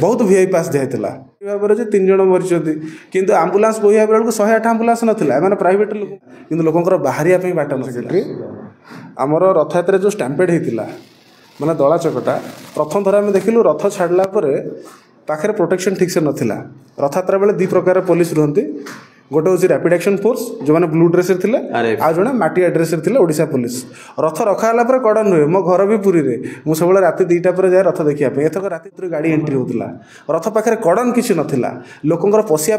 बहुत वीआई पास दिखाई भाव में 3 जन मरी किंतु आंबुलांस बोहिया बेलू 108 आंबुलांस नाला मैंने प्राइवेट लोक कि लोकंर बाहर बाट ना आमर रथ यात्रा जो स्टाम्पेड होता मैंने दला चकटा प्रथम थर आम देखिलु रथ छाड़ला पाखे प्रोटेक्शन ठीक से नाला रथ यात्रा बेले 2 प्रकार पुलिस रुहति गोटे हूँ रैपिड एक्शन फोर्स जो मैंने ब्लू ड्रेस थे आ जड़े मटिया ड्रेस थे ओडिशा पुलिस रथ रखाला कड़ा नुहे मो घर भी पुरी में मुझे सब राति 2टा पर जाए रथ देखा एथक राति गाड़ी एंट्री होता रथ पाखे कड़न किसी नाला लोकंर पशिया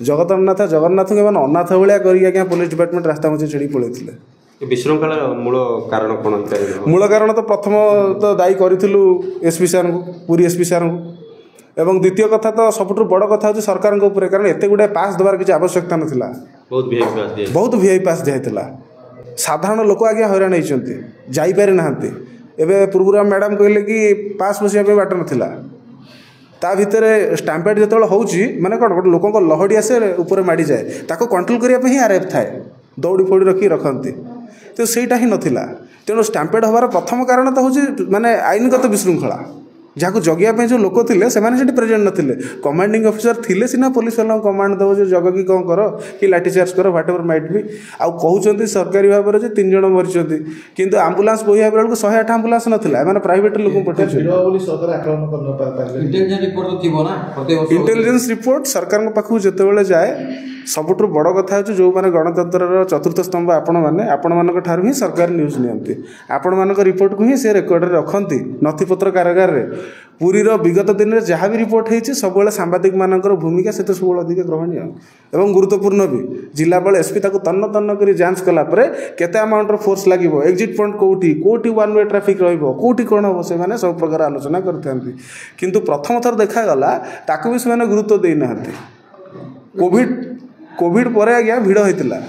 जगन्नाथ जगन्नाथ के अनाथ भाया कर पुलिस डिपार्टमेंट रास्ता मझे छेड़ी पलैते विशृंखला मूल कारण कौन मूल कारण तो प्रथम तो दायी करूँ एसपी सार को पुरी एसपी सार को एवं द्वितीय कथा तो सबुठ बड़ कथा हूँ सरकार कारण एत गुड़ाए पास देवार किसी आवश्यकता नाला बहुत वीआई पास दिखाई साधारण लोक आगे हैरान होती जापारी ना एवं पूर्व मैडम कहले कि पास बसवाई बाट नाला ता भितर स्टाम्पेड जो होची माने कौन गोटे लोक लहड़ी आसे ऊपर माड़ी जाए ताको कंट्रोल करने आरएफ थाए दौड़ी फौड़ी रखी तो सहीटा ही नाला तेणु स्टाम्पेड हबार प्रथम कारण तो हूँ माने आईनगत विशृंखला जहाँ जगिया जो लोक थे से प्रेजेंट नथिले कमांडिंग ऑफिसर थिले सिना पुलिस वाला कमांड दब जो जग कि कौन कर कि लाठीचार्ज कर व्हाट एवर माइट भी आउ कहते सरकारी भाव में 3 जन मरी किंतु आंबुलांस बोहिया बेलू 108 आंबुलांस नाला मैंने प्राइवेट लोक पठे इंटेलिजेंस रिपोर्ट सरकार पाखु जिते जाए सबुठ बड़ कथा हूँ जो मैंने गणतंत्र चतुर्थ स्तंभ आपण ही सरकार न्यूज नियंती आपण मान रिपोर्ट को ही से रेकर्ड रखती नथिपत्र कारागार रे पुरीर विगत दिन में जहाँ भी रिपोर्ट होती सब सांबादिक मान भूमिका से तो सब अधिक ग्रहणीय एवं गुरुत्वपूर्ण भी जिलापाल एसपी ताको तन्न तन्न कर जांच कलापर केते अमाउंट फोर्स लगे एक्जिट पॉइंट कौटी कौटी वन वे ट्राफिक रोटी कौन हम से सब प्रकार आलोचना करते किंतु प्रथम थर देखागला ताकू भी से गुरुत्व देना कोविड पर आज्ञा भिड़ होता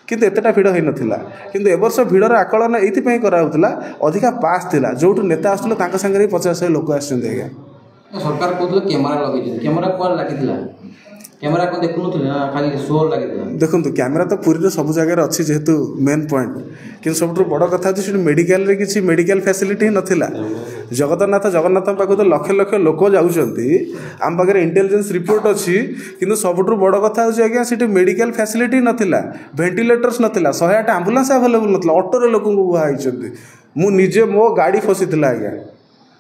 किंतु एतटा भिड़ हो नाला किंतु एवर्ष भिड़र आकलन ये कराला अधिका पास थिला जो नेता आसुले सांगे 50 लोक आज्ञा सरकार कहते कैमेरा लगे कैमेरा कौन लगी कैमेरा को देखु खाली शोर लगे देखो कैमेरा तो पूरी सब जगह अच्छी जेहेतु मेन पॉइंट कि सब बड़ कथा अच्छी मेडिकल किसी मेडिकल फैसिलिटी नाला जगन्नाथ जगन्नाथ पाख तो लक्ष लक्ष लोक जाऊँगी आम पाखे इंटेलिजेंस रिपोर्ट अच्छी कि सबुठ बड़ कथा हूँ आज्ञा सीट मेडिकल फैसिलिटी नाला भेंटिलेटर्स नाला 108 आंबुलांस आवेलेबल नाला ऑटोरे लोक बुहाई मुझे मो गाड़ी फसी आज्ञा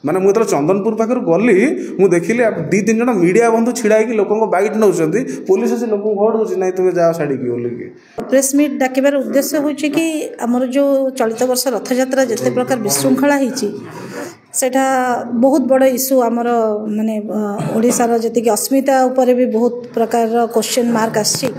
माने मुझे चंदनपुर पाखर गली मुझे देखिली 2-3 जन मीडिया बंधु छिड़ा कि लोक बैट नौ पुलिस आसी लोक घोड़े ना तुम्हें जाओ छाड़ी बोल प्रेस मीट डाकिबार उद्देश्य हो कि आमर जो चलित वर्ष रथ यात्रा जिते प्रकार विशृंखला सेटा बहुत बड़ इश्यू आमर माने ओडिशार जी अस्मिता उपर भी बहुत प्रकार क्वेश्चन मार्क आसी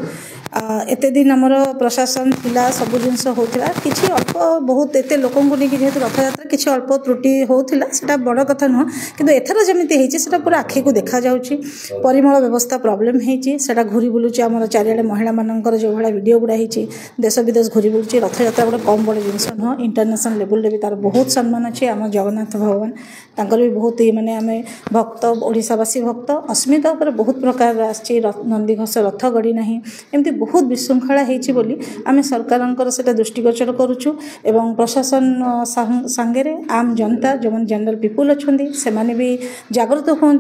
एते दिन आमर प्रशासन थिला सब जिनस होता किसी अल्प बहुत एते लोक जेहेतु रथ यात्रा किसी अल्प त्रुटि होता सेटा बड़ कथा नुह कि एथर जमी होता पूरा आखि को देखा जाउछि परिमल व्यवस्था प्रोब्लेम होता घूरी बुलूची आमर चारिआडे महिला मानकर जो भाया वीडियो गुड़ा होती देश विदेश घूरी बुलूची रथ यात्रा गोटे कम बड़ जिनस नुह इंटरनेशनल लेवल भी तार बहुत सम्मान अच्छे आम जगन्नाथ भगवान तांकर भी बहुत माने आम भक्त ओडिशावासी भक्त अस्मिता उपर बहुत प्रकार आसी नंदीघोष रथ गड़ी ना एमती बहुत विशृंखला होती आम सरकार से दृष्टिगोचर करुचु एवं प्रशासन सांगे आम जनता जो जनरल पीपुल अच्छा से भी जागृत हूँ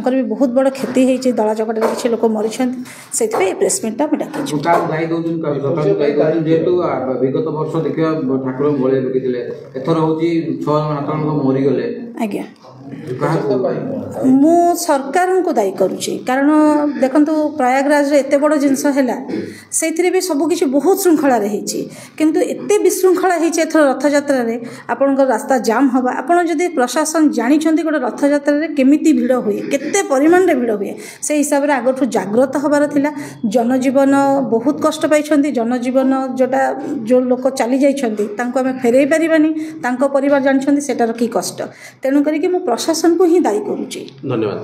भी बहुत बड़ क्षति होती दला चकटा किसी लोक मरी से प्रेस मीटा डाकिछु विगत वर्ष देखा ठाकुर बलि पकईले एथर हूँ 6 मरीगले आज्ञा मु सरकार को दायी करुच्ची कारण देखु प्रयागराज एत बड़ जिनस है से भी सबकि बहुत श्रृंखला किंतु एत विशृंखला एथर रथ यात्रा आपण रास्ता जाम हवा आपड़ जदि प्रशासन जानते गोटे रथ यात्रा केमी भिड़ हुए केते परिमाण भिड़ हुए से हिसाब से आगठू जाग्रत हबार थिला जनजीवन बहुत कष्ट पाई जनजीवन जोटा जो लोक चली जाइछन्ति तांको आमे फेरई पारिबानी तांको परिवार जानछन्ति सेटार की कष्ट तेणु करिकि मु प्रशासन को ही दायी करुच्ची। धन्यवाद।